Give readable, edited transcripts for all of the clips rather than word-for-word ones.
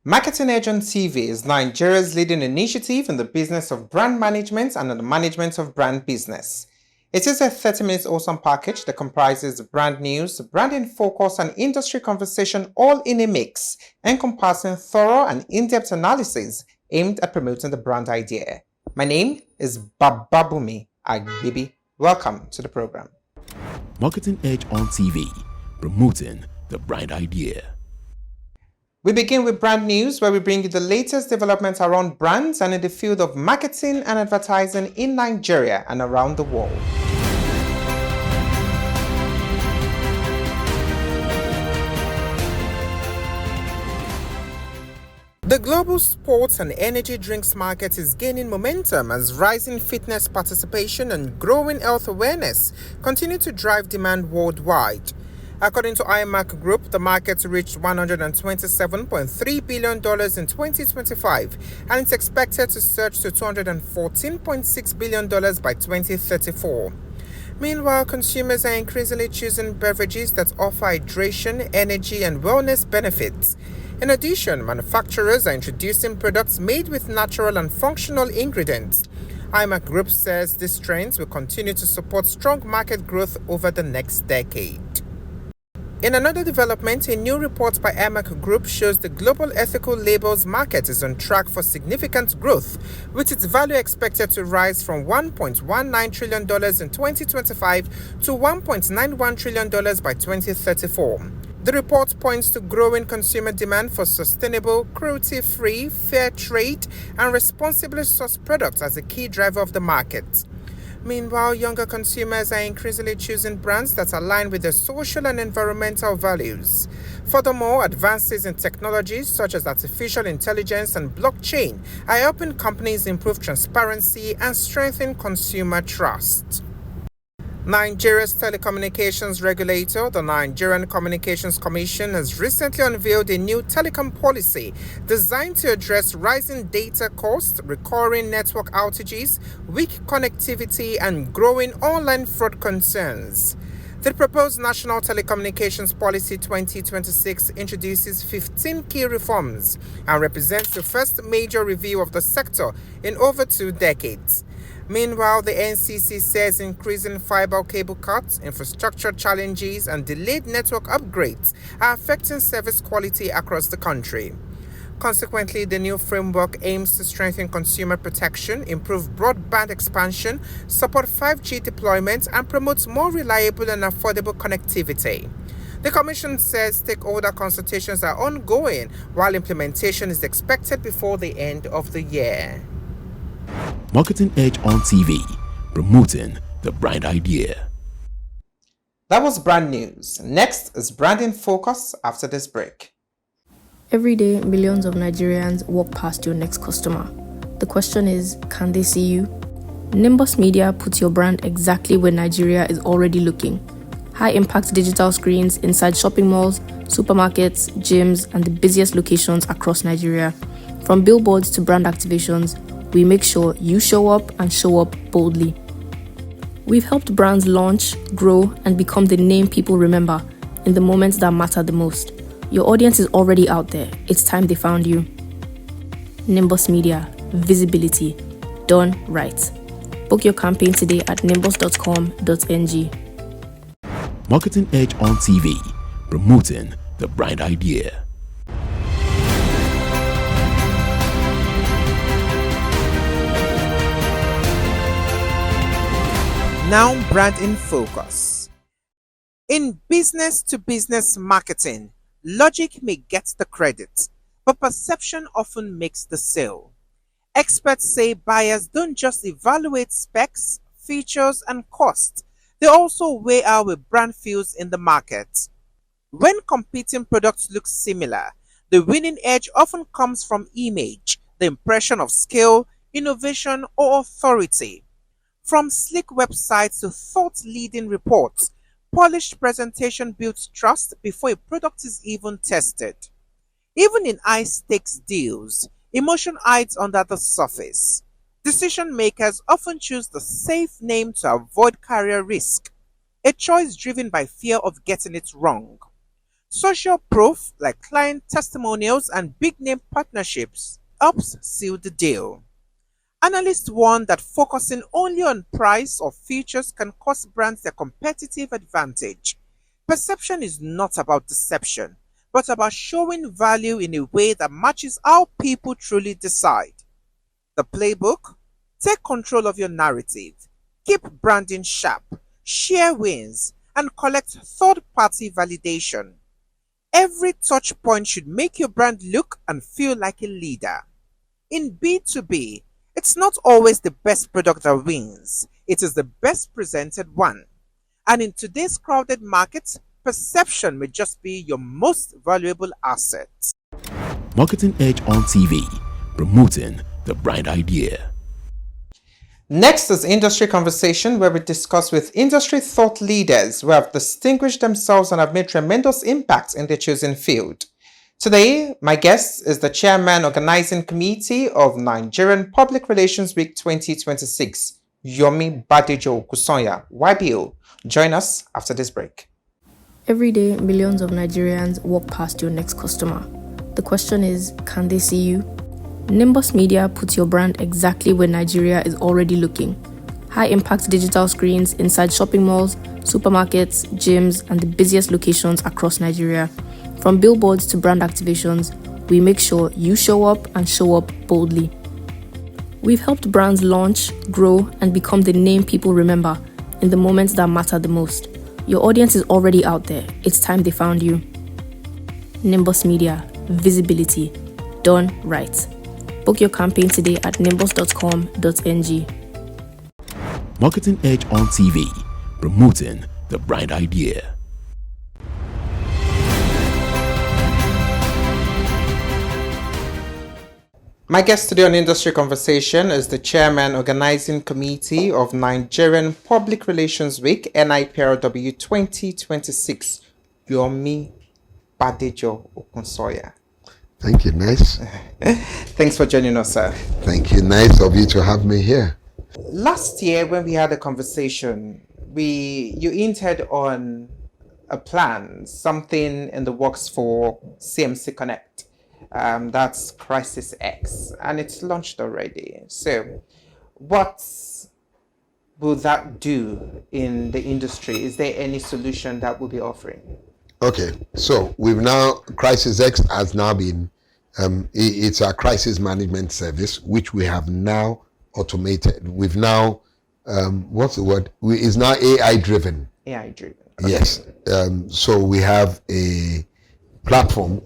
Marketing Edge on TV is Nigeria's leading initiative in the business of brand management and the management of brand business. It is a 30-minute awesome package that comprises brand news, branding focus, and industry conversation all in a mix, encompassing thorough and in-depth analysis aimed at promoting the brand idea. My name is Bababumi Agbibi. Welcome to the program. Marketing Edge on TV, promoting the brand idea. We begin with brand news, where we bring you the latest developments around brands and in the field of marketing and advertising in Nigeria and around the world. The global sports and energy drinks market is gaining momentum as rising fitness participation and growing health awareness continue to drive demand worldwide. According to IMAC Group, the market reached $127.3 billion in 2025 and it's expected to surge to $214.6 billion by 2034. Meanwhile, consumers are increasingly choosing beverages that offer hydration, energy, and wellness benefits. In addition, manufacturers are introducing products made with natural and functional ingredients. IMAC Group says these trends will continue to support strong market growth over the next decade. In another development, a new report by IMAC Group shows the global ethical labels market is on track for significant growth, with its value expected to rise from $1.19 trillion in 2025 to $1.91 trillion by 2034. The report points to growing consumer demand for sustainable, cruelty-free, fair trade, and responsibly sourced products as a key driver of the market. Meanwhile, younger consumers are increasingly choosing brands that align with their social and environmental values. Furthermore, advances in technologies such as artificial intelligence and blockchain are helping companies improve transparency and strengthen consumer trust. Nigeria's telecommunications regulator, the Nigerian Communications Commission, has recently unveiled a new telecom policy designed to address rising data costs, recurring network outages, weak connectivity, and growing online fraud concerns. The proposed National Telecommunications Policy 2026 introduces 15 key reforms and represents the first major review of the sector in over 2 decades. Meanwhile, the NCC says increasing fiber cable cuts, infrastructure challenges, and delayed network upgrades are affecting service quality across the country. Consequently, the new framework aims to strengthen consumer protection, improve broadband expansion, support 5G deployment, and promote more reliable and affordable connectivity. The Commission says stakeholder consultations are ongoing, while implementation is expected before the end of the year. Marketing Edge on TV, promoting the brand idea. That was brand news. Next is branding focus after this break. Every day, millions of Nigerians walk past your next customer. The question is, can they see you? Nimbus Media puts your brand exactly where Nigeria is already looking. High-impact digital screens inside shopping malls, supermarkets, gyms, and the busiest locations across Nigeria. From billboards to brand activations, we make sure you show up and show up boldly. We've helped brands launch, grow, and become the name people remember in the moments that matter the most. Your audience is already out there. It's time they found you. Nimbus Media. Visibility. Done right. Book your campaign today at nimbus.com.ng. Marketing Edge on TV, promoting the brand idea. Now, brand in focus. In business-to-business marketing, logic may get the credit, but perception often makes the sale. Experts say buyers don't just evaluate specs, features, and cost. They also weigh how a brand feels in the market. When competing products look similar, the winning edge often comes from image, the impression of skill, innovation, or authority. From sleek websites to thought-leading reports, polished presentation builds trust before a product is even tested. Even in high-stakes deals, emotion hides under the surface. Decision makers often choose the safe name to avoid career risk, a choice driven by fear of getting it wrong. Social proof like client testimonials and big name partnerships helps seal the deal. Analysts warn that focusing only on price or features can cost brands their competitive advantage. Perception is not about deception, but about showing value in a way that matches how people truly decide. The playbook: take control of your narrative, keep branding sharp, share wins, and collect third party validation. Every touch point should make your brand look and feel like a leader. In B2B, it's not always the best product that wins, it is the best presented one. And in today's crowded market, perception may just be your most valuable asset. Marketing Edge on TV, promoting the bright idea. Next is Industry Conversation, where we discuss with industry thought leaders who have distinguished themselves and have made tremendous impacts in their chosen field. Today, my guest is the Chairman Organizing Committee of Nigerian Public Relations Week 2026, Yomi Badejo-Okusanya, YBO. Join us after this break. Every day, millions of Nigerians walk past your next customer. The question is, can they see you? Nimbus Media puts your brand exactly where Nigeria is already looking. High-impact digital screens inside shopping malls, supermarkets, gyms, and the busiest locations across Nigeria. From billboards to brand activations, we make sure you show up and show up boldly. We've helped brands launch, grow, and become the name people remember in the moments that matter the most. Your audience is already out there. It's time they found you. Nimbus Media. Visibility. Done right. Book your campaign today at nimbus.com.ng. Marketing Edge on TV, promoting the bright idea. My guest today on Industry Conversation is the Chairman Organizing Committee of Nigerian Public Relations Week, NPRW 2026, Yomi Badejo-Okusanya. Thank you, nice. Thanks for joining us, sir. Thank you, nice of you to have me here. Last year, when we had a conversation, you hinted on a plan, something in the works for CMC Connect. That's Crisis X, and it's launched already. So, what will that do in the industry? Is there any solution that we'll be offering? Okay, so Crisis X has now been, it's a crisis management service, which we have now automated. We've now, what's the word? It's now AI driven. AI driven. Okay. Yes. So we have a platform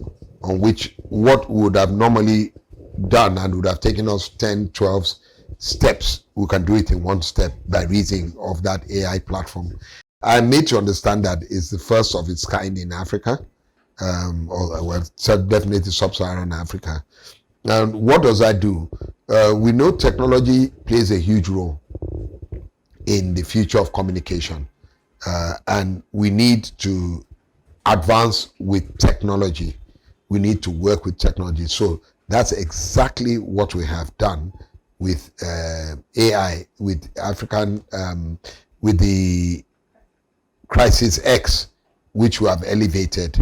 on which what would have normally done and would have taken us 10, 12 steps, we can do it in one step by reason of that AI platform. I'm made to understand that it's the first of its kind in Africa, definitely sub-Saharan Africa. And what does that do? We know technology plays a huge role in the future of communication, and we need to advance with technology. We need to work with technology. So that's exactly what we have done with AI, with with the Crisis X, which we have elevated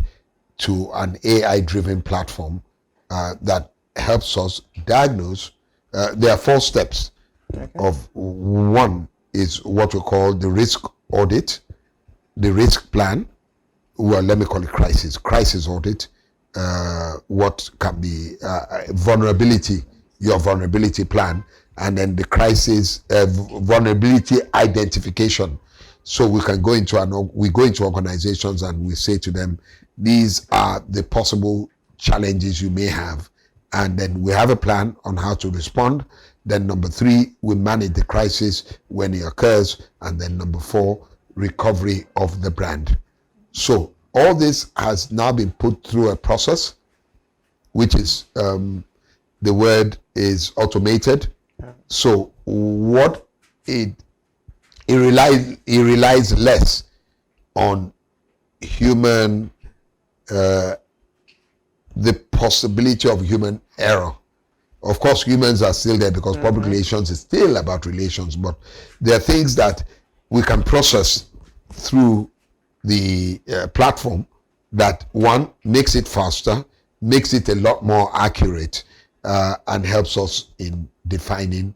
to an AI-driven platform that helps us diagnose. There are 4 steps. Okay. Of one is what we call the risk audit, the risk plan. Well, let me call it crisis audit. What can be your vulnerability plan, and then the crisis vulnerability identification. So we can go into organizations and we say to them, these are the possible challenges you may have, and then we have a plan on how to respond. Then number 3, we manage the crisis when it occurs, and then number 4, recovery of the brand. So all this has now been put through a process, which is, the word is automated. So what it relies less on human, the possibility of human error. Of course, humans are still there because public relations is still about relations, but there are things that we can process through the platform that one makes it faster, makes it a lot more accurate, and helps us in defining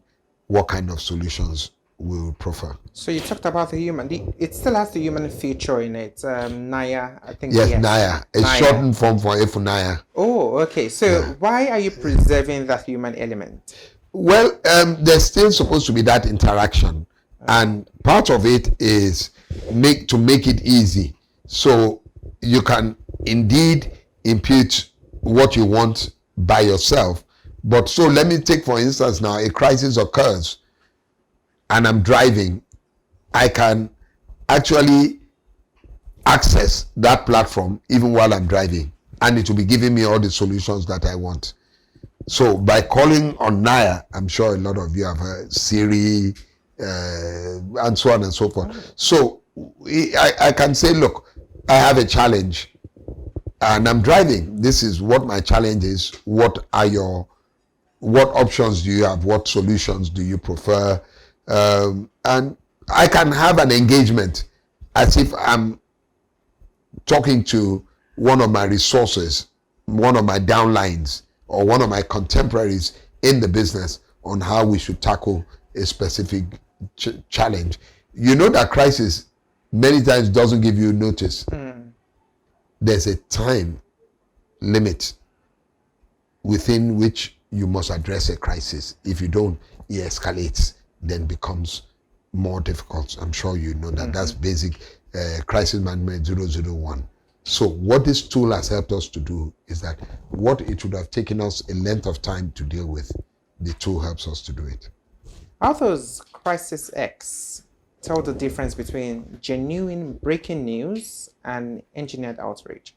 what kind of solutions we would prefer. So you talked about the human. It still has the human feature in it. Naya, I think. Yes, Naya. A Naya. shortened form for Naya. Oh, okay. So why are you preserving that human element? Well, there's still supposed to be that interaction, and part of it is to make it easy, so you can indeed impute what you want by yourself. But so let me take, for instance, now a crisis occurs and I'm driving. I can actually access that platform even while I'm driving, and it will be giving me all the solutions that I want. So by calling on Naya, I'm sure a lot of you have heard Siri, and so on and so forth. So I can say, look, I have a challenge and I'm driving. This is what my challenge is. What options do you have? What solutions do you prefer? And I can have an engagement as if I'm talking to one of my resources, one of my downlines, or one of my contemporaries in the business on how we should tackle a specific challenge. You know that crisis many times doesn't give you notice. There's a time limit within which you must address a crisis. If you don't, it escalates, then becomes more difficult. I'm sure you know that. That's basic crisis management 001. So what this tool has helped us to do is that what it would have taken us a length of time to deal with, the tool helps us to do it. How does Crisis X tell the difference between genuine breaking news and engineered outrage?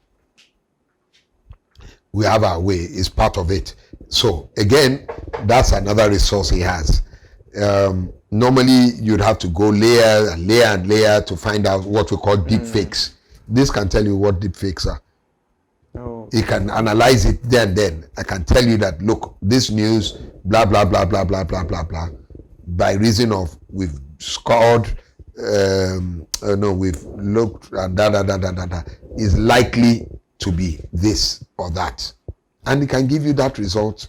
We have our way, it's part of it. So again, that's another resource he has. Normally you'd have to go layer and layer and layer to find out what we call deep fakes. This can tell you what deep fakes are. Oh. He can analyze it then. I can tell you that, look, this news, blah, blah, blah, blah, blah, blah, blah, blah, by reason of we've scored, we've looked and is likely to be this or that. And he can give you that result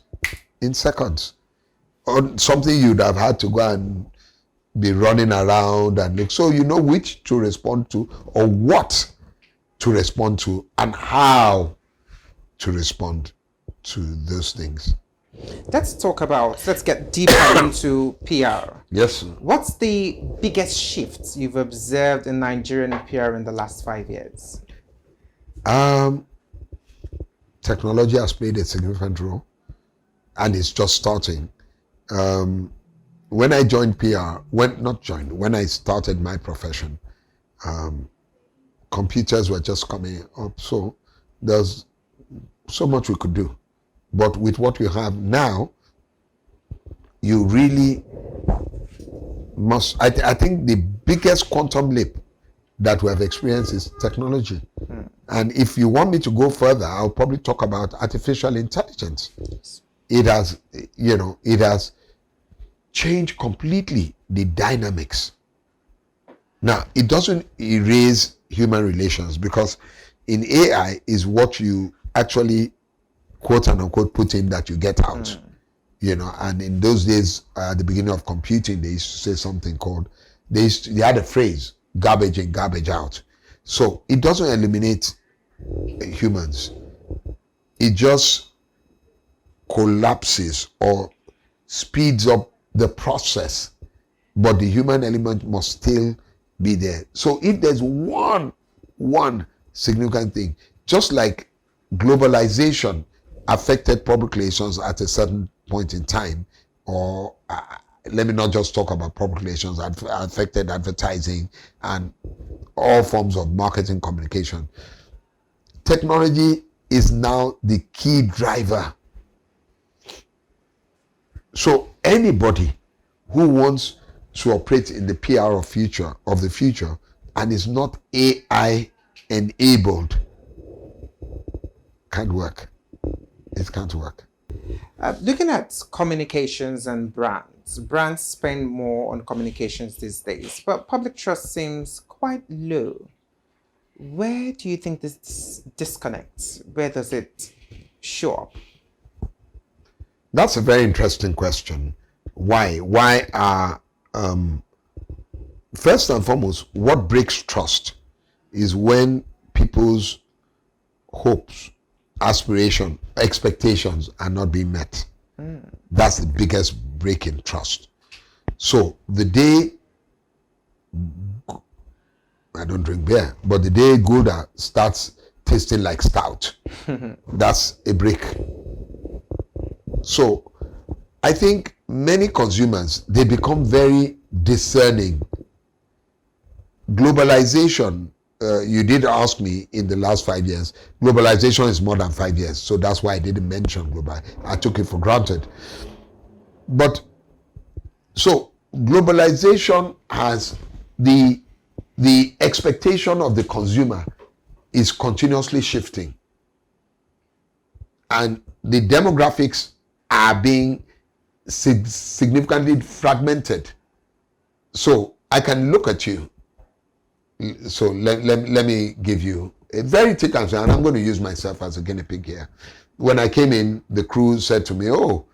in seconds. Or something you'd have had to go and be running around and look. So you know which to respond to, or what to respond to, and how to respond to those things. Let's get deeper into PR. Yes, sir. What's the biggest shift you've observed in Nigerian PR in the last 5 years? Technology has played a significant role, and it's just starting. When I joined PR, when I started my profession, computers were just coming up, so there's so much we could do. But with what we have now, you really must, I think the biggest quantum leap that we have experienced is technology. And if you want me to go further, I'll probably talk about artificial intelligence. It has changed completely the dynamics. Now, it doesn't erase human relations, because in AI is what you actually quote and unquote put in that you get out. And in those days, at the beginning of computing, they used to say something called, they had a phrase, garbage in, garbage out. So it doesn't eliminate humans. It just collapses or speeds up the process, but the human element must still be there. So if there's one significant thing, just like globalization affected public relations at a certain point in time, or let me not just talk about public relations, affected advertising and all forms of marketing communication. Technology is now the key driver. So anybody who wants to operate in the PR of the future and is not AI enabled can't work. It can't work. Looking at communications and brands spend more on communications these days, but public trust seems quite low. Where do you think this disconnects? Where does it show up? That's a very interesting question. Why? Why are first and foremost, what breaks trust is when people's hopes, aspiration, expectations are not being met. That's the biggest break in trust. So the day, I don't drink beer, but the day Gouda starts tasting like stout, that's a break. So I think many consumers, they become very discerning. Globalization, you did ask me in the last 5 years, globalization is more than 5 years. So that's why I didn't mention global. I took it for granted. But so globalization has the expectation of the consumer is continuously shifting. And the demographics are being significantly fragmented. So I can look at you. So let me give you a very thick answer, and I'm going to use myself as a guinea pig here. When I came in, the crew said to me, "Oh,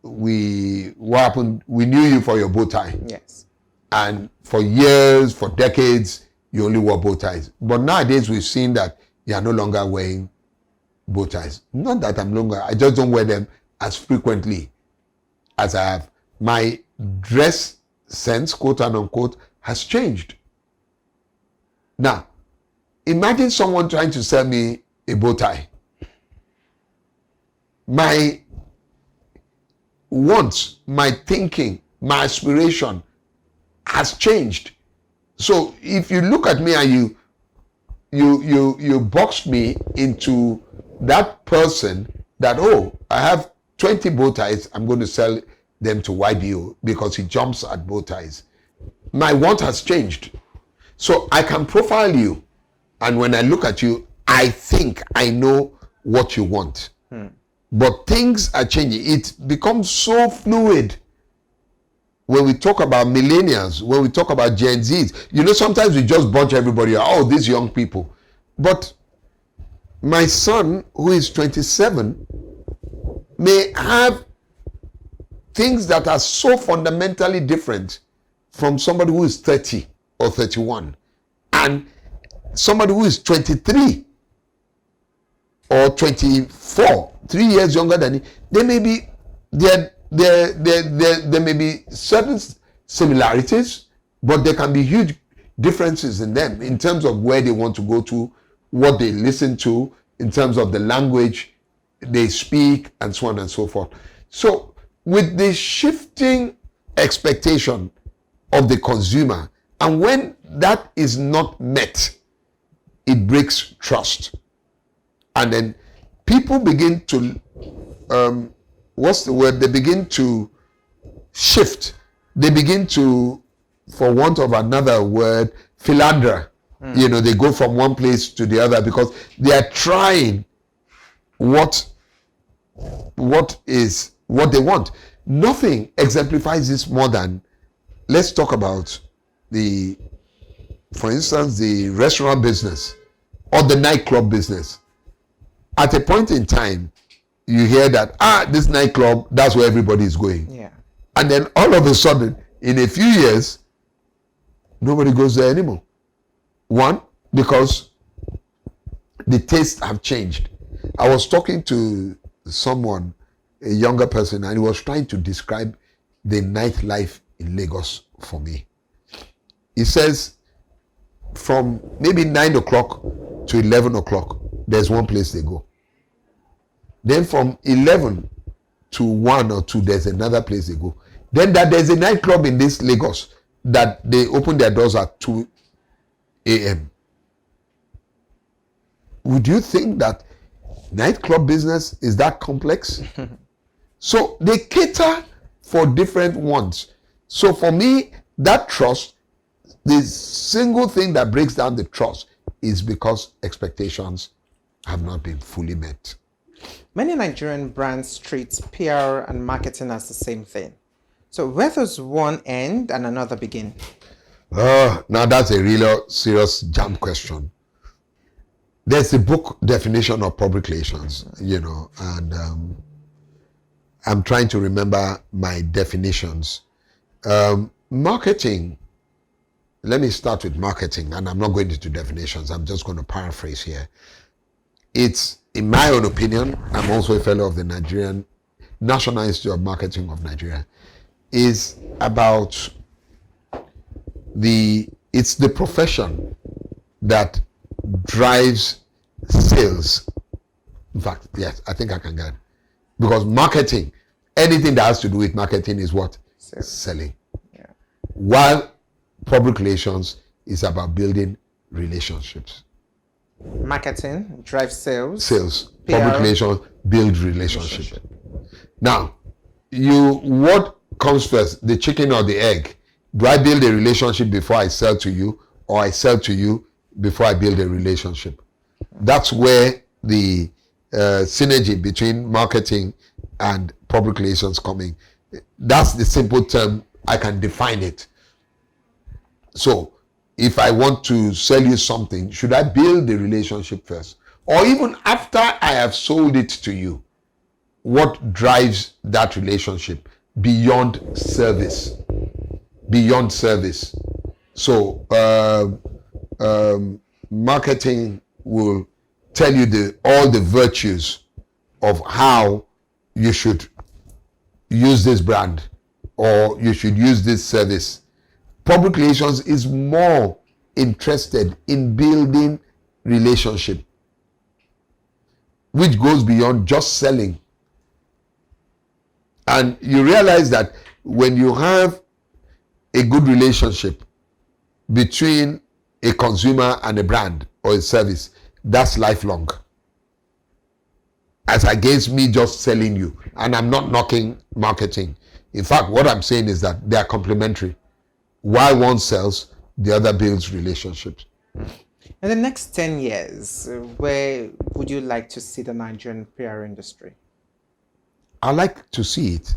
what happened? We knew you for your bow tie." Yes. And for years, for decades, you only wore bow ties. But nowadays, we've seen that you are no longer wearing bow ties. Not that I'm longer, I just don't wear them as frequently as I have. My dress sense, quote and unquote, has changed. Now, imagine someone trying to sell me a bow tie. My wants, my thinking, my aspiration has changed. So if you look at me and you boxed me into that person that, oh, I have 20 bow ties, I'm going to sell them to YBO because he jumps at bow ties. My want has changed. So I can profile you, and when I look at you, I think I know what you want. But things are changing. It becomes so fluid. When we talk about millennials, when we talk about Gen Zs, you know, sometimes we just bunch everybody out. Oh, these young people. But my son, who is 27, may have things that are so fundamentally different from somebody who is 30 or 31. And somebody who is 23 or 24, 3 years younger than him, there may be there may be certain similarities, but there can be huge differences in them in terms of where they want to go to, what they listen to, in terms of the language they speak, and so on and so forth. So with the shifting expectation of the consumer, and when that is not met, it breaks trust. And then people begin to, what's the word? They begin to shift. They begin to, for want of another word, philander. You know, they go from one place to the other because they are trying what they want. Nothing exemplifies this more than, let's talk about for instance, the restaurant business or the nightclub business. At a point in time, you hear that, this nightclub, that's where everybody is going. Yeah. And then all of a sudden, in a few years, nobody goes there anymore. One, because the tastes have changed. I was talking to someone, a younger person, and he was trying to describe the nightlife in Lagos for me. He says from maybe 9 o'clock to 11 o'clock, there's one place they go. Then from 11 to 1 or 2, there's another place they go. Then that there's a nightclub in this Lagos that they open their doors at 2 a.m. Would you think that nightclub business is that complex? So they cater for different wants. So for me, that trust, the single thing that breaks down the trust is because expectations have not been fully met. Many Nigerian brands treat PR and marketing as the same thing. So where does one end and another begin? Now that's a really serious jam question. There's a book definition of public relations, and I'm trying to remember my definitions. Marketing, let me start with marketing, and I'm not going into definitions, I'm just going to paraphrase here. It's, in my own opinion, I'm also a fellow of the National Institute of Marketing of Nigeria, is about it's the profession that drives sales. In fact, yes, I think I can get it. Because marketing, anything that has to do with marketing is what? Selling. Yeah. While public relations is about building relationships. Marketing drives sales. Sales. PR, public relations build relationship. Now, what comes first, the chicken or the egg? Do I build a relationship before I sell to you, or I sell to you before I build a relationship? That's where the synergy between marketing and public relations coming. That's the simple term, I can define it. So if I want to sell you something, should I build the relationship first? Or even after I have sold it to you, what drives that relationship beyond service? Beyond service. So marketing will tell you all the virtues of how you should use this brand or you should use this service. Public relations is more interested in building relationship, which goes beyond just selling. And you realize that when you have a good relationship between a consumer and a brand or a service, that's lifelong. As against me just selling you. And I'm not knocking marketing. In fact, what I'm saying is that they are complementary. While one sells, the other builds relationships. In the next 10 years, where would you like to see the Nigerian PR industry? I like to see it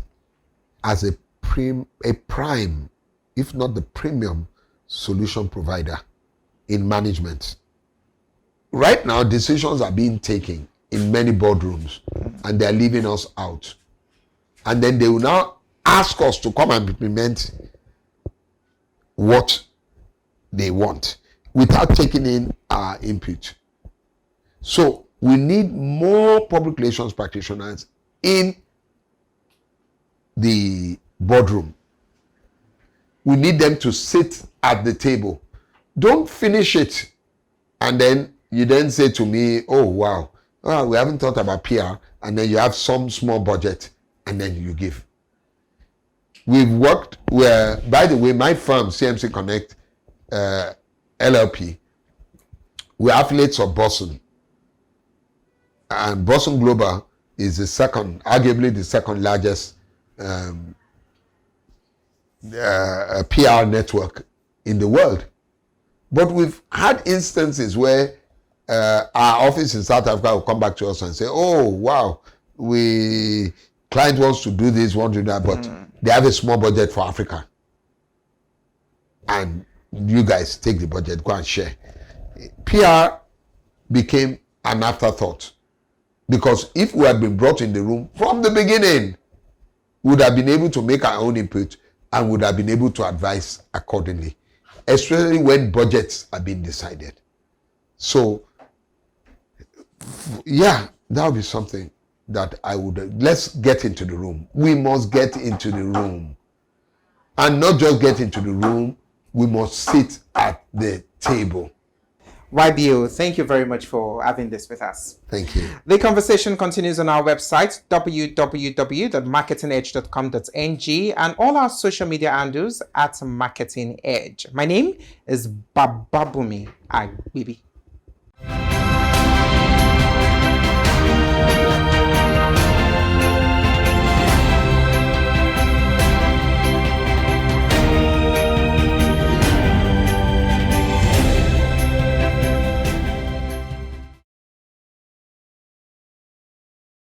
as a prime, if not the premium solution provider in management. Right now, decisions are being taken in many boardrooms and they're leaving us out. And then they will now ask us to come and implement what they want without taking in our input. So we need more public relations practitioners in the boardroom. We need them to sit at the table. Don't finish it and then you then say to me, oh wow, we haven't thought about PR, and then you have some small budget and then you give. We've worked where, by the way, my firm, CMC Connect LLP, we're affiliates of Boston. And Boston Global is arguably the second largest PR network in the world. But we've had instances where our office in South Africa will come back to us and say, oh, wow, client wants to do this, want to do that, but they have a small budget for Africa. And you guys take the budget, go and share. PR became an afterthought. Because if we had been brought in the room from the beginning, we would have been able to make our own input and would have been able to advise accordingly, especially when budgets are being decided. So, yeah, that would be something that I would, let's get into the room. We must get into the room. And not just get into the room, we must sit at the table. YBO, thank you very much for having this with us. Thank you. The conversation continues on our website, www.marketingedge.com.ng, and all our social media handles at Marketing Edge. My name is Bababumi Agbibi.